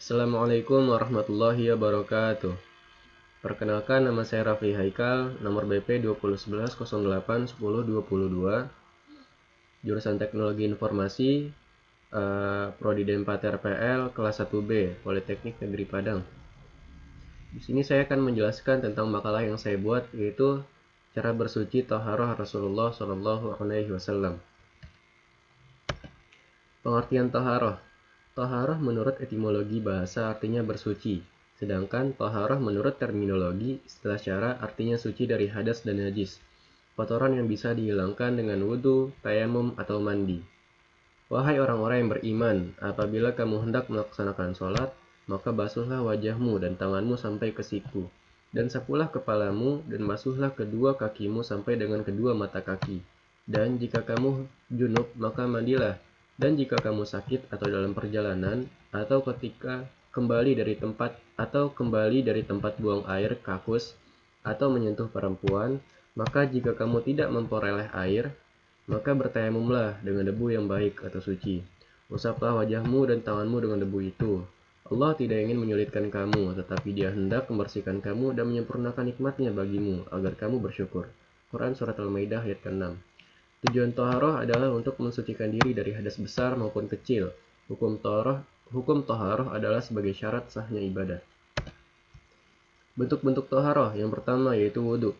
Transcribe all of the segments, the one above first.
Assalamualaikum warahmatullahi wabarakatuh. Perkenalkan, nama saya Rafli Haikal, nomor BP 2011-08-10-22, jurusan Teknologi Informasi, Prodi D4 RPL, kelas 1B, Politeknik Negeri Padang. Di sini saya akan menjelaskan tentang makalah yang saya buat, yaitu cara bersuci Thaharah Rasulullah SAW. Pengertian Thaharah. Thaharah menurut etimologi bahasa artinya bersuci, sedangkan thaharah menurut terminologi istilah syara artinya suci dari hadas dan najis, kotoran yang bisa dihilangkan dengan wudhu, tayamum, atau mandi. Wahai orang-orang yang beriman, apabila kamu hendak melaksanakan sholat, maka basuhlah wajahmu dan tanganmu sampai ke siku, dan sapulah kepalamu dan basuhlah kedua kakimu sampai dengan kedua mata kaki. Dan jika kamu junub, maka mandilah. Dan jika kamu sakit atau dalam perjalanan, atau ketika kembali dari tempat buang air kakus, atau menyentuh perempuan, maka jika kamu tidak memperoleh air, maka bertayamumlah dengan debu yang baik atau suci. Usaplah wajahmu dan tanganmu dengan debu itu. Allah tidak ingin menyulitkan kamu, tetapi Dia hendak membersihkan kamu dan menyempurnakan nikmatnya bagimu, agar kamu bersyukur. Quran Surat Al-Maidah ayat ke-6. Tujuan Thaharah adalah untuk mensucikan diri dari hadas besar maupun kecil. Hukum Thaharah adalah sebagai syarat sahnya ibadah. Bentuk-bentuk Thaharah yang pertama yaitu wudhu.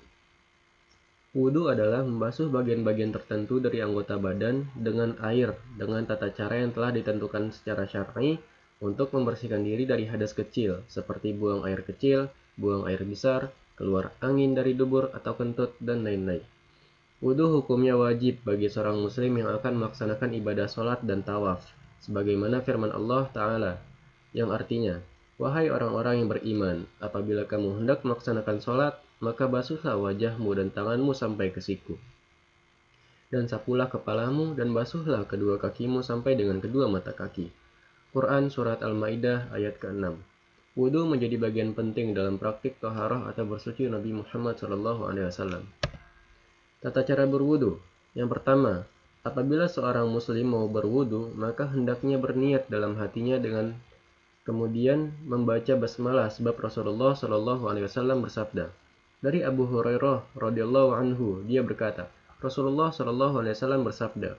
Wudhu adalah membasuh bagian-bagian tertentu dari anggota badan dengan air dengan tata cara yang telah ditentukan secara syar'i untuk membersihkan diri dari hadas kecil seperti buang air kecil, buang air besar, keluar angin dari dubur atau kentut, dan lain-lain. Wudhu hukumnya wajib bagi seorang muslim yang akan melaksanakan ibadah sholat dan tawaf, sebagaimana firman Allah Ta'ala, yang artinya, wahai orang-orang yang beriman, apabila kamu hendak melaksanakan sholat, maka basuhlah wajahmu dan tanganmu sampai ke siku. Dan sapulah kepalamu dan basuhlah kedua kakimu sampai dengan kedua mata kaki. Quran Surat Al-Maidah ayat ke-6. Wudhu menjadi bagian penting dalam praktik thaharah atau bersuci Nabi Muhammad SAW. Tata cara berwudhu. Yang pertama, apabila seorang muslim mau berwudhu, maka hendaknya berniat dalam hatinya dengan kemudian membaca basmalah, sebab Rasulullah SAW bersabda. Dari Abu Hurairah radhiyallahu anhu, dia berkata, Rasulullah SAW bersabda,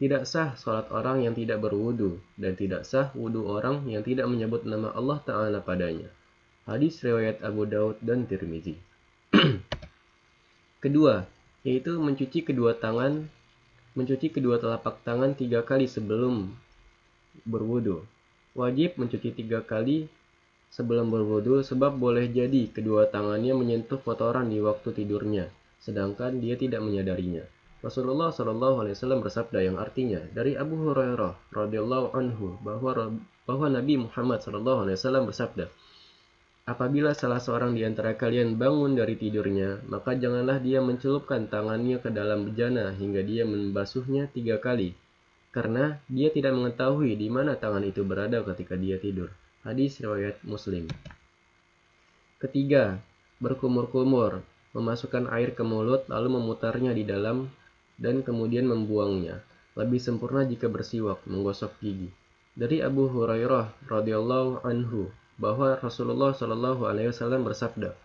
tidak sah salat orang yang tidak berwudu, dan tidak sah wudu orang yang tidak menyebut nama Allah Ta'ala padanya. Hadis riwayat Abu Daud dan Tirmizi. Kedua, yaitu mencuci kedua telapak tangan 3 kali sebelum berwudu. Wajib mencuci 3 kali sebelum berwudu sebab boleh jadi kedua tangannya menyentuh kotoran di waktu tidurnya, sedangkan dia tidak menyadarinya. Rasulullah SAW bersabda yang artinya dari Abu Hurairah radhiyallahu anhu bahwa Nabi Muhammad SAW bersabda, apabila salah seorang di antara kalian bangun dari tidurnya, maka janganlah dia mencelupkan tangannya ke dalam bejana hingga dia membasuhnya 3 kali, karena dia tidak mengetahui di mana tangan itu berada ketika dia tidur. Hadis riwayat Muslim. Ketiga, berkumur-kumur, memasukkan air ke mulut lalu memutarnya di dalam dan kemudian membuangnya. Lebih sempurna jika bersiwak, menggosok gigi. Dari Abu Hurairah radhiyallahu anhu bahwa Rasulullah SAW bersabda,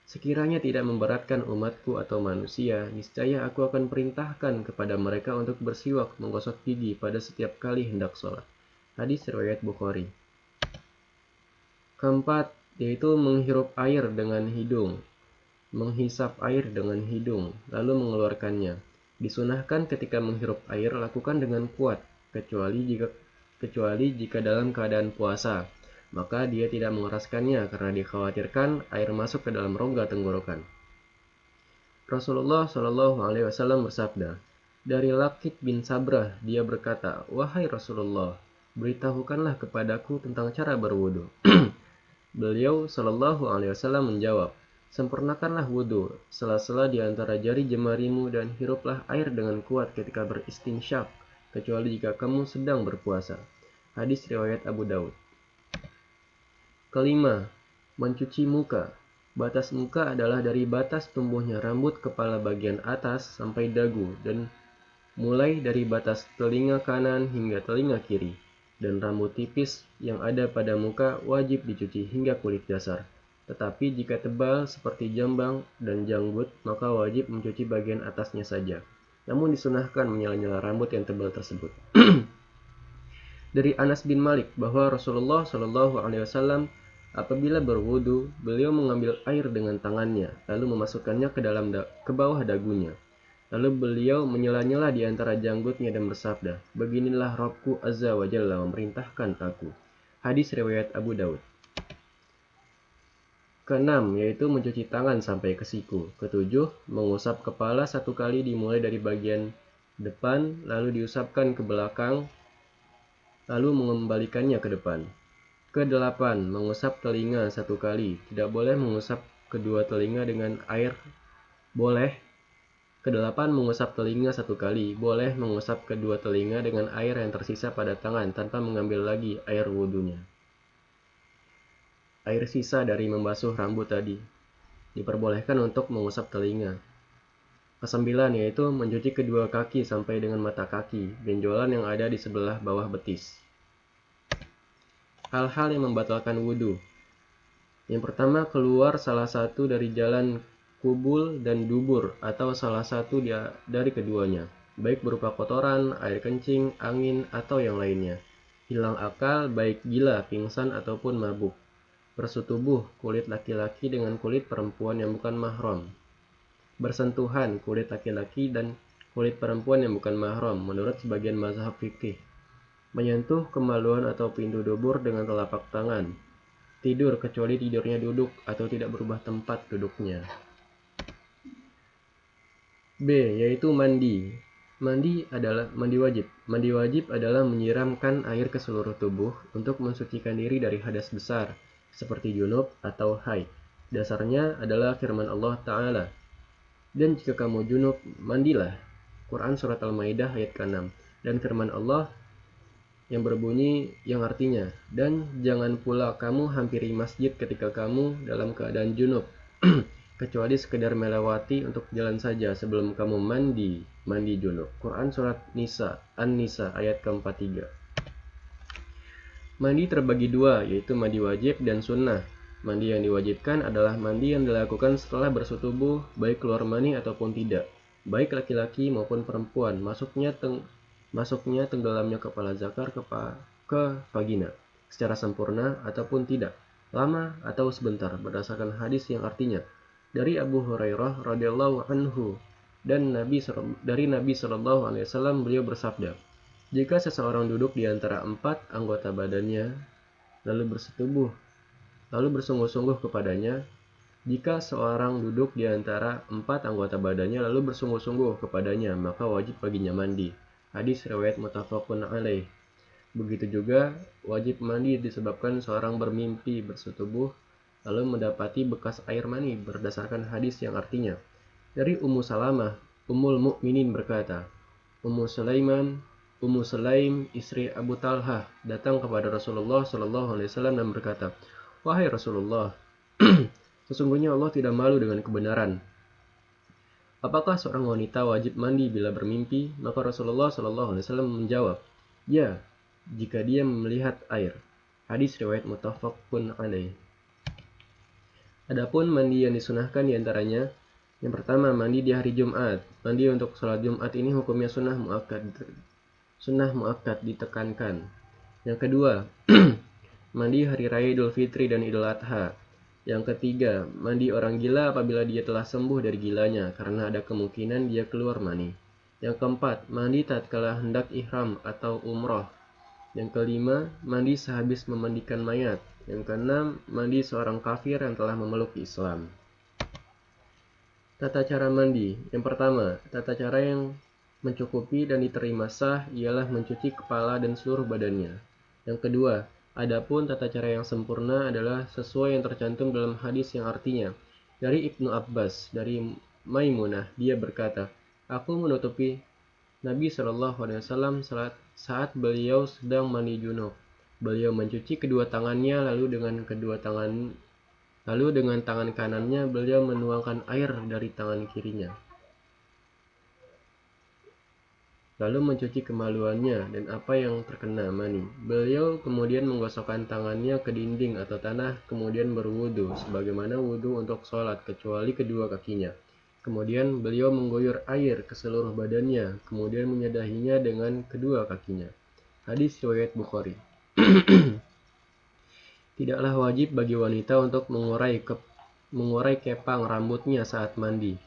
sekiranya tidak memberatkan umatku atau manusia, niscaya aku akan perintahkan kepada mereka untuk bersiwak, menggosok gigi pada setiap kali hendak sholat. Hadis riwayat Bukhari. Keempat, yaitu menghirup air dengan hidung. Menghisap air dengan hidung, lalu mengeluarkannya. Disunahkan ketika menghirup air, lakukan dengan kuat, kecuali jika dalam keadaan puasa. Maka dia tidak mengeraskannya karena dikhawatirkan air masuk ke dalam rongga tenggorokan. Rasulullah SAW bersabda, dari Laqit bin Sabrah, dia berkata, wahai Rasulullah, beritahukanlah kepadaku tentang cara berwudu. Beliau SAW menjawab, sempurnakanlah wudu, sela-sela di antara jari jemarimu dan hiruplah air dengan kuat ketika beristinsyak, kecuali jika kamu sedang berpuasa. Hadis riwayat Abu Daud. Kelima, mencuci muka. Batas muka adalah dari batas tumbuhnya rambut kepala bagian atas sampai dagu dan mulai dari batas telinga kanan hingga telinga kiri. dan rambut tipis yang ada pada muka wajib dicuci hingga kulit dasar. Tetapi jika tebal seperti jambang dan janggut, maka wajib mencuci bagian atasnya saja. Namun disunahkan menyela-nyela rambut yang tebal tersebut. Dari Anas bin Malik bahwa Rasulullah Shallallahu Alaihi Wasallam apabila berwudu, beliau mengambil air dengan tangannya, lalu memasukkannya ke bawah dagunya. Lalu beliau menyela-nyela di antara janggutnya dan bersabda, "Beginilah Rabbku Azza wa Jalla memerintahkan aku." Hadis riwayat Abu Daud. Keenam, yaitu mencuci tangan sampai ke siku. Ketujuh, mengusap kepala satu kali dimulai dari bagian depan, lalu diusapkan ke belakang, lalu mengembalikannya ke depan. Kedelapan, mengusap telinga satu kali. Tidak boleh mengusap kedua telinga dengan air. Kedelapan, mengusap telinga satu kali. Boleh mengusap kedua telinga dengan air yang tersisa pada tangan tanpa mengambil lagi air wudunya. Air sisa dari membasuh rambut tadi diperbolehkan untuk mengusap telinga. Kesembilan, yaitu mencuci kedua kaki sampai dengan mata kaki, benjolan yang ada di sebelah bawah betis. Hal-hal yang membatalkan wudhu. Yang pertama, keluar salah satu dari jalan kubul dan dubur atau salah satu dari keduanya, baik berupa kotoran, air kencing, angin, atau yang lainnya. Hilang akal, baik gila, pingsan, ataupun mabuk. Bersetubuh, kulit laki-laki dengan kulit perempuan yang bukan mahram. Bersentuhan, kulit laki-laki dan kulit perempuan yang bukan mahram, menurut sebagian mazhab fikih. Menyentuh kemaluan atau pintu dubur dengan telapak tangan. Tidur kecuali tidurnya duduk atau tidak berubah tempat duduknya. B, yaitu mandi. Mandi wajib. Mandi wajib adalah menyiramkan air ke seluruh tubuh untuk mensucikan diri dari hadas besar, seperti junub atau haid. Dasarnya adalah firman Allah Ta'ala. Dan jika kamu junub, mandilah. Quran Surat Al-Maidah ayat ke-6. Dan firman Allah yang berbunyi yang artinya, dan jangan pula kamu hampiri masjid ketika kamu dalam keadaan junub, kecuali sekedar melewati untuk jalan saja sebelum kamu mandi junub. Quran Surat An-Nisa ayat ke-43. Mandi terbagi dua, yaitu mandi wajib dan sunnah. Mandi yang diwajibkan adalah mandi yang dilakukan setelah bersetubuh, baik keluar mani ataupun tidak, baik laki-laki maupun perempuan, masuknya tenggelamnya kepala zakar ke vagina, secara sempurna ataupun tidak, lama atau sebentar, berdasarkan hadis yang artinya, dari Abu Hurairah radhiyallahu anhu dan dari Nabi Shallallahu Alaihi Wasallam beliau bersabda, jika seseorang duduk di antara 4 anggota badannya, lalu bersungguh-sungguh kepadanya. Jika seorang duduk di antara 4 anggota badannya lalu bersungguh-sungguh kepadanya, maka wajib baginya mandi. Hadis riwayat muttafaqun alaih. Begitu juga wajib mandi disebabkan seorang bermimpi bersetubuh lalu mendapati bekas air mani, berdasarkan hadis yang artinya, dari Ummu Salamah, Ummul Mukminin berkata, Ummu Sulaim, istri Abu Talhah, datang kepada Rasulullah Shallallahu Alaihi Wasallam dan berkata, "Wahai Rasulullah, sesungguhnya Allah tidak malu dengan kebenaran. Apakah seorang wanita wajib mandi bila bermimpi?" Maka Rasulullah Shallallahu Alaihi Wasallam menjawab, "Ya, jika dia melihat air." Hadis riwayat muttafaqun alaih. Adapun mandi yang disunahkan diantaranya, yang pertama, mandi di hari Jumat. Mandi untuk sholat Jumat ini hukumnya sunnah muakkad ditekankan. Yang kedua, mandi hari raya Idul Fitri dan Idul Adha. Yang ketiga, mandi orang gila apabila dia telah sembuh dari gilanya karena ada kemungkinan dia keluar mani. Yang keempat, mandi tatkala hendak ihram atau umroh. Yang kelima, mandi sehabis memandikan mayat. Yang keenam, mandi seorang kafir yang telah memeluk Islam. Tata cara mandi. Yang pertama, tata cara yang mencukupi dan diterima sah ialah mencuci kepala dan seluruh badannya. Yang kedua, adapun tata cara yang sempurna adalah sesuai yang tercantum dalam hadis yang artinya, dari Ibnu Abbas, dari Maimunah, dia berkata, "Aku menutupi Nabi Shallallahu Alaihi Wasallam saat beliau sedang mandi junub. Beliau mencuci kedua tangannya, lalu dengan tangan kanannya beliau menuangkan air dari tangan kirinya. lalu mencuci kemaluannya dan apa yang terkena mani. Beliau kemudian menggosokkan tangannya ke dinding atau tanah, kemudian berwudu, sebagaimana wudu untuk sholat, kecuali kedua kakinya. Kemudian beliau mengguyur air ke seluruh badannya, kemudian menyadahinya dengan kedua kakinya. Hadis riwayat Bukhari. Tidaklah wajib bagi wanita untuk mengurai kepang rambutnya saat mandi.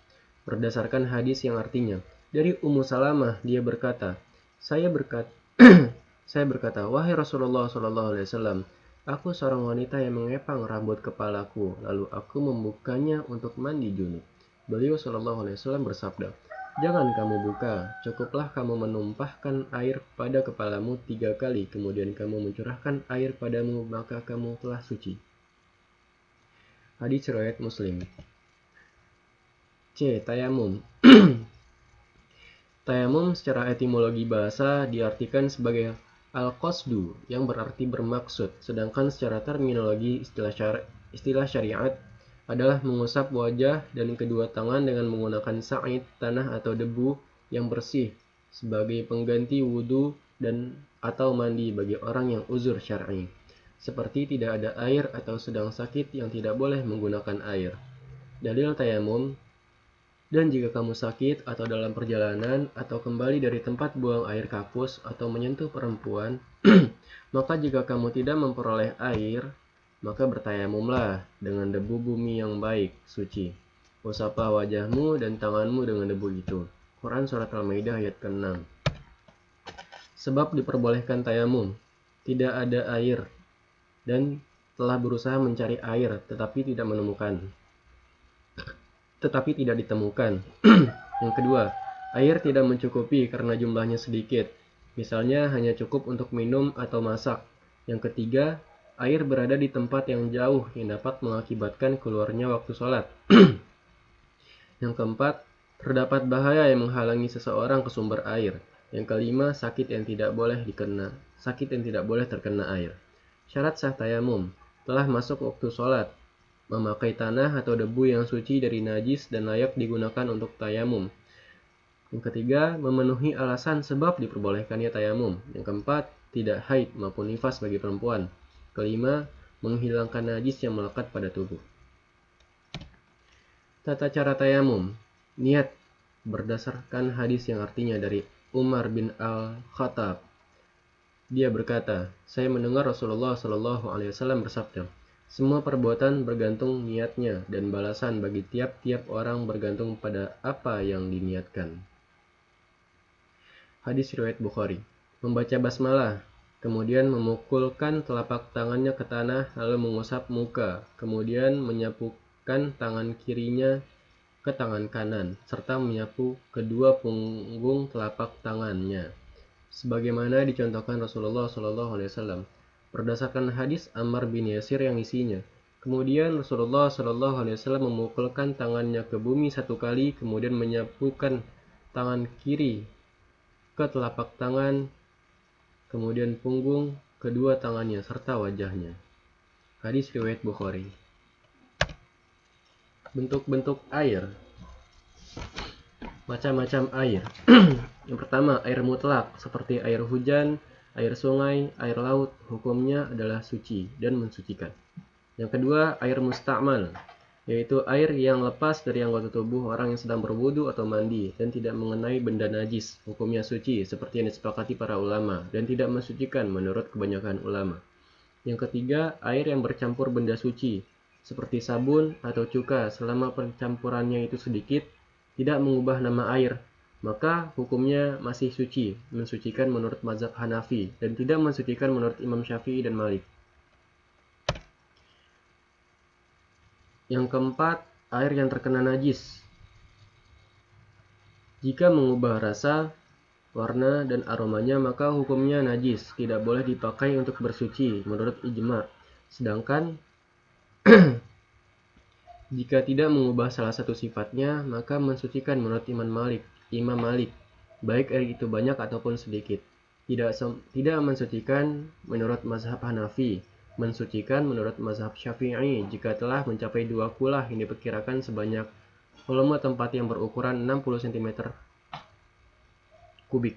Berdasarkan hadis yang artinya, dari Ummu Salamah dia berkata, saya berkata, wahai Rasulullah SAW, aku seorang wanita yang mengepang rambut kepalaku, lalu aku membukanya untuk mandi junub. Beliau SAW bersabda, jangan kamu buka, cukuplah kamu menumpahkan air pada kepalamu 3 kali, kemudian kamu mencurahkan air padamu, maka kamu telah suci. Hadis riwayat Muslim. C. Tayamum. Tayamum secara etimologi bahasa diartikan sebagai al-qasdu, yang berarti bermaksud, sedangkan secara terminologi istilah syariat adalah mengusap wajah dan kedua tangan dengan menggunakan sa'id, tanah atau debu yang bersih, sebagai pengganti wudu dan atau mandi bagi orang yang uzur syar'i, seperti tidak ada air atau sedang sakit yang tidak boleh menggunakan air. Dalil tayamum, dan jika kamu sakit atau dalam perjalanan atau kembali dari tempat buang air kapus atau menyentuh perempuan, maka jika kamu tidak memperoleh air, maka bertayamumlah dengan debu bumi yang baik, suci. Usaplah wajahmu dan tanganmu dengan debu itu. Quran Surat Al-Maidah ayat ke-6. Sebab diperbolehkan tayamum, tidak ada air, dan telah berusaha mencari air tetapi tidak ditemukan. Yang kedua, air tidak mencukupi karena jumlahnya sedikit. Misalnya hanya cukup untuk minum atau masak. Yang ketiga, air berada di tempat yang jauh yang dapat mengakibatkan keluarnya waktu sholat. Yang keempat, terdapat bahaya yang menghalangi seseorang ke sumber air. Yang kelima, sakit yang tidak boleh terkena air. Syarat sah tayamum, telah masuk waktu sholat, memakai tanah atau debu yang suci dari najis dan layak digunakan untuk tayamum. Yang ketiga, memenuhi alasan sebab diperbolehkannya tayamum. Yang keempat, tidak haid maupun nifas bagi perempuan. Kelima, menghilangkan najis yang melekat pada tubuh. Tata cara tayamum. Niat berdasarkan hadis yang artinya dari Umar bin Al-Khattab. Dia berkata, saya mendengar Rasulullah SAW bersabda, semua perbuatan bergantung niatnya dan balasan bagi tiap-tiap orang bergantung pada apa yang diniatkan. Hadis riwayat Bukhari. Membaca basmalah, kemudian memukulkan telapak tangannya ke tanah, lalu mengusap muka, kemudian menyapukan tangan kirinya ke tangan kanan, serta menyapu kedua punggung telapak tangannya, sebagaimana dicontohkan Rasulullah SAW. Berdasarkan hadis Ammar bin Yasir yang isinya, kemudian Rasulullah SAW memukulkan tangannya ke bumi 1 kali, kemudian menyapukan tangan kiri ke telapak tangan, kemudian punggung kedua tangannya serta wajahnya. Hadis riwayat Bukhari. Bentuk-bentuk air. Macam-macam air. Yang pertama, air mutlak seperti air hujan, air sungai, air laut, hukumnya adalah suci dan mensucikan. Yang kedua, air musta'mal, yaitu air yang lepas dari anggota tubuh orang yang sedang berwudu atau mandi dan tidak mengenai benda najis, hukumnya suci seperti yang disepakati para ulama dan tidak mensucikan menurut kebanyakan ulama. Yang ketiga, air yang bercampur benda suci seperti sabun atau cuka, selama percampurannya itu sedikit, tidak mengubah nama air, maka hukumnya masih suci, mensucikan menurut mazhab Hanafi dan tidak mensucikan menurut Imam Syafi'i dan Malik. Yang keempat, air yang terkena najis. Jika mengubah rasa, warna, dan aromanya, maka hukumnya najis, tidak boleh dipakai untuk bersuci menurut ijma'. Sedangkan jika tidak mengubah salah satu sifatnya, maka mensucikan menurut Imam Malik, baik air itu banyak ataupun sedikit. Tidak mensucikan menurut mazhab Hanafi, mensucikan menurut mazhab Syafi'i jika telah mencapai 2 kulah yang diperkirakan sebanyak volume tempat yang berukuran 60 cm kubik.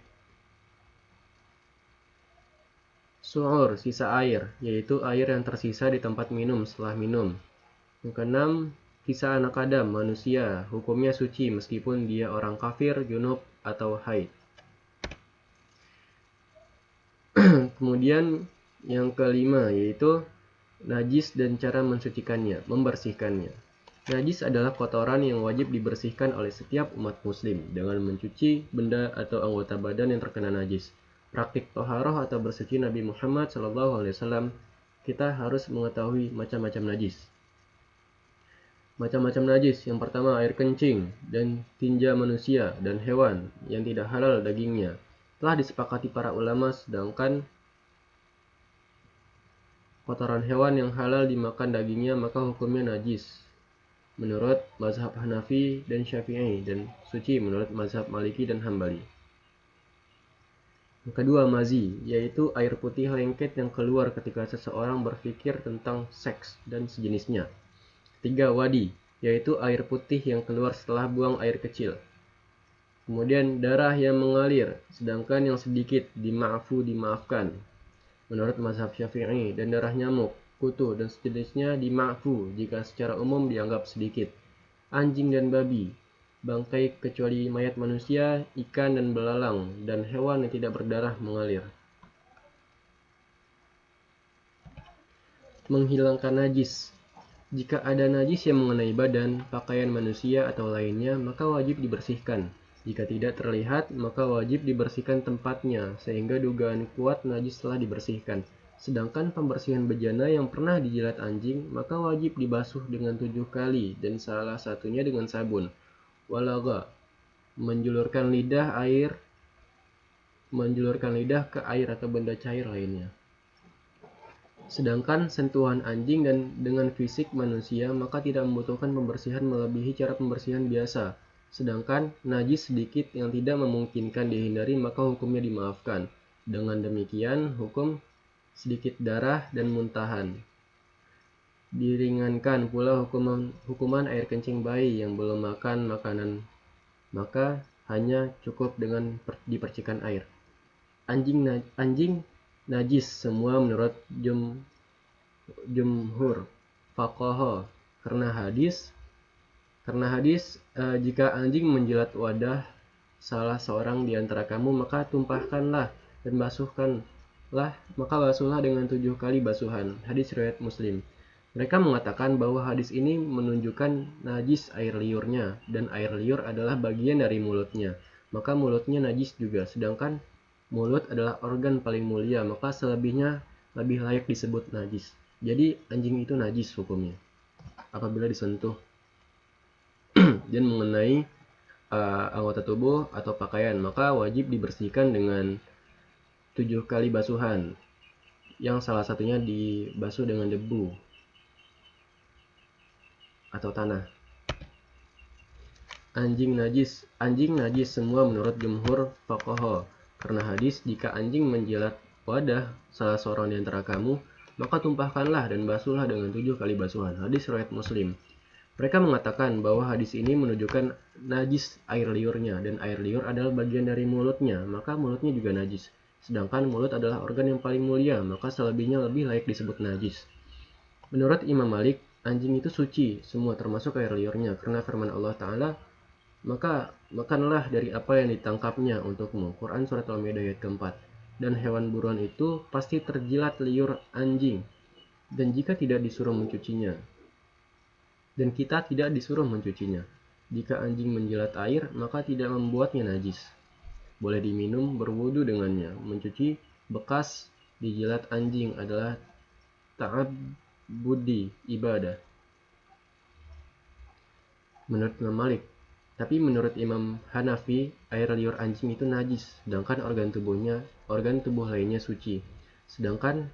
Su'ur, sisa air, yaitu air yang tersisa di tempat minum setelah minum. Yang keenam, sisa anak Adam, manusia, hukumnya suci meskipun dia orang kafir, junub, atau haid. Kemudian yang kelima yaitu najis dan cara mensucikannya, membersihkannya. Najis adalah kotoran yang wajib dibersihkan oleh setiap umat muslim dengan mencuci benda atau anggota badan yang terkena najis. Praktik toharoh atau bersuci Nabi Muhammad SAW, kita harus mengetahui macam-macam najis. Macam-macam najis, yang pertama air kencing dan tinja manusia dan hewan yang tidak halal dagingnya. Telah disepakati para ulama, sedangkan kotoran hewan yang halal dimakan dagingnya maka hukumnya najis menurut mazhab Hanafi dan Syafi'i, dan suci menurut mazhab Maliki dan Hambali. Yang kedua, mazi, yaitu air putih lengket yang keluar ketika seseorang berpikir tentang seks dan sejenisnya. Ketiga, wadi, yaitu air putih yang keluar setelah buang air kecil. Kemudian darah yang mengalir, sedangkan yang sedikit dimaafkan menurut mazhab Syafi'i, dan darah nyamuk, kutu, dan sejenisnya dima'fu jika secara umum dianggap sedikit. Anjing dan babi, bangkai kecuali mayat manusia, ikan dan belalang, dan hewan yang tidak berdarah mengalir. Menghilangkan najis. Jika ada najis yang mengenai badan, pakaian manusia atau lainnya, maka wajib dibersihkan. Jika tidak terlihat, maka wajib dibersihkan tempatnya, sehingga dugaan kuat najis telah dibersihkan. Sedangkan pembersihan bejana yang pernah dijilat anjing, maka wajib dibasuh dengan 7 kali, dan salah satunya dengan sabun. Walaga, menjulurkan lidah ke air atau benda cair lainnya. Sedangkan sentuhan anjing dan dengan fisik manusia maka tidak membutuhkan pembersihan melebihi cara pembersihan biasa. Sedangkan najis sedikit yang tidak memungkinkan dihindari maka hukumnya dimaafkan. Dengan demikian hukum sedikit darah dan muntahan. Diringankan pula hukuman air kencing bayi yang belum makan makanan, maka hanya cukup dengan dipercikan air. Anjing najis semua menurut jumhur fuqaha karena hadis jika anjing menjilat wadah salah seorang di antara kamu maka tumpahkanlah dan basuhlah dengan 7 kali basuhan. Hadis riwayat Muslim. Mereka mengatakan bahwa hadis ini menunjukkan najis air liurnya, dan air liur adalah bagian dari mulutnya, maka mulutnya najis juga. Sedangkan mulut adalah organ paling mulia, maka selebihnya lebih layak disebut najis. Jadi anjing itu najis hukumnya apabila disentuh dan mengenai anggota tubuh atau pakaian, maka wajib dibersihkan dengan 7 kali basuhan, yang salah satunya dibasuh dengan debu atau tanah. Anjing najis semua menurut jumhur fuqaha karena hadis jika anjing menjilat wadah salah seorang di antara kamu maka tumpahkanlah dan basuhlah dengan 7 kali basuhan. Hadis riwayat Muslim. Mereka mengatakan bahwa hadis ini menunjukkan najis air liurnya, dan air liur adalah bagian dari mulutnya, maka mulutnya juga najis. Sedangkan mulut adalah organ yang paling mulia, maka selebihnya lebih layak disebut najis. Menurut Imam Malik, anjing itu suci semua termasuk air liurnya, karena firman Allah Ta'ala, maka makanlah dari apa yang ditangkapnya untukmu. Quran Surat Al-Maidah ayat keempat. Dan hewan buruan itu pasti terjilat liur anjing, dan jika tidak disuruh mencucinya. Dan kita tidak disuruh mencucinya. Jika anjing menjilat air, maka tidak membuatnya najis. Boleh diminum, berwudu dengannya. Mencuci bekas dijilat anjing adalah ta'abbudi, ibadah. Menurut Imam Malik. Tapi menurut Imam Hanafi, air liur anjing itu najis, sedangkan organ tubuh lainnya suci. Sedangkan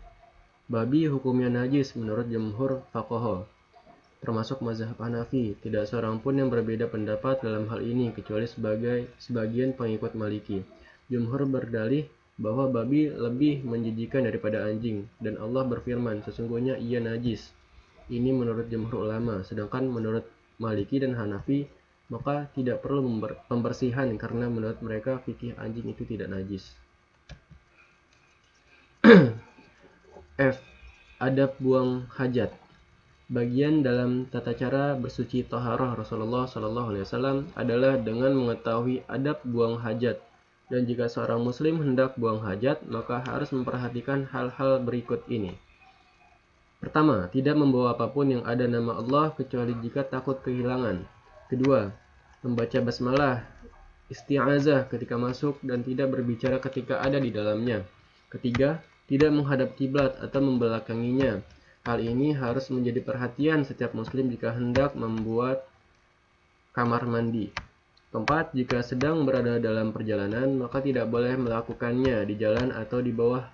babi hukumnya najis menurut jumhur fuqaha, termasuk mazhab Hanafi. Tidak seorang pun yang berbeda pendapat dalam hal ini kecuali sebagian pengikut Maliki. Jumhur berdalih bahwa babi lebih menjijikan daripada anjing, dan Allah berfirman, sesungguhnya ia najis. Ini menurut jumhur ulama, sedangkan menurut Maliki dan Hanafi maka tidak perlu pembersihan karena menurut mereka fikih anjing itu tidak najis. F. Adab buang hajat. Bagian dalam tata cara bersuci taharah Rasulullah SAW adalah dengan mengetahui adab buang hajat. Dan jika seorang muslim hendak buang hajat, maka harus memperhatikan hal-hal berikut ini. Pertama, tidak membawa apapun yang ada nama Allah kecuali jika takut kehilangan. Kedua, membaca basmalah, isti'azah ketika masuk dan tidak berbicara ketika ada di dalamnya. Ketiga, tidak menghadap kiblat atau membelakanginya. Hal ini harus menjadi perhatian setiap muslim jika hendak membuat kamar mandi. Keempat, jika sedang berada dalam perjalanan, maka tidak boleh melakukannya di jalan atau di bawah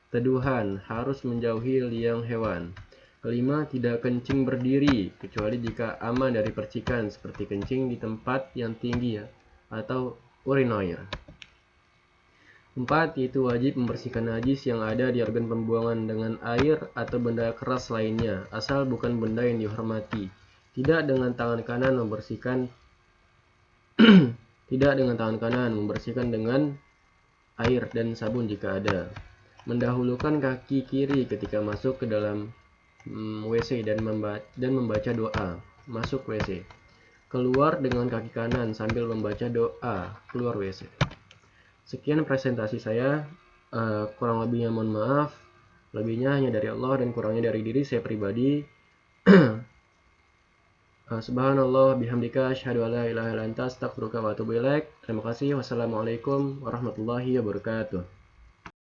teduhan, harus menjauhi liang hewan. Kelima, tidak kencing berdiri, kecuali jika aman dari percikan, seperti kencing di tempat yang tinggi atau urinoir. 4. Yaitu wajib membersihkan najis yang ada di organ pembuangan dengan air atau benda keras lainnya, asal bukan benda yang dihormati. Tidak dengan tangan kanan membersihkan dengan air dan sabun jika ada. Mendahulukan kaki kiri ketika masuk ke dalam WC dan membaca doa masuk WC. Keluar dengan kaki kanan sambil membaca doa keluar WC. Sekian presentasi saya. Kurang lebihnya mohon maaf. Lebihnya hanya dari Allah dan kurangnya dari diri saya pribadi. Subhanallah bihamdika asyhadu an la ilaha illa anta astaghfiruka wa atubu ilaik. Terima kasih. Wassalamualaikum warahmatullahi wabarakatuh.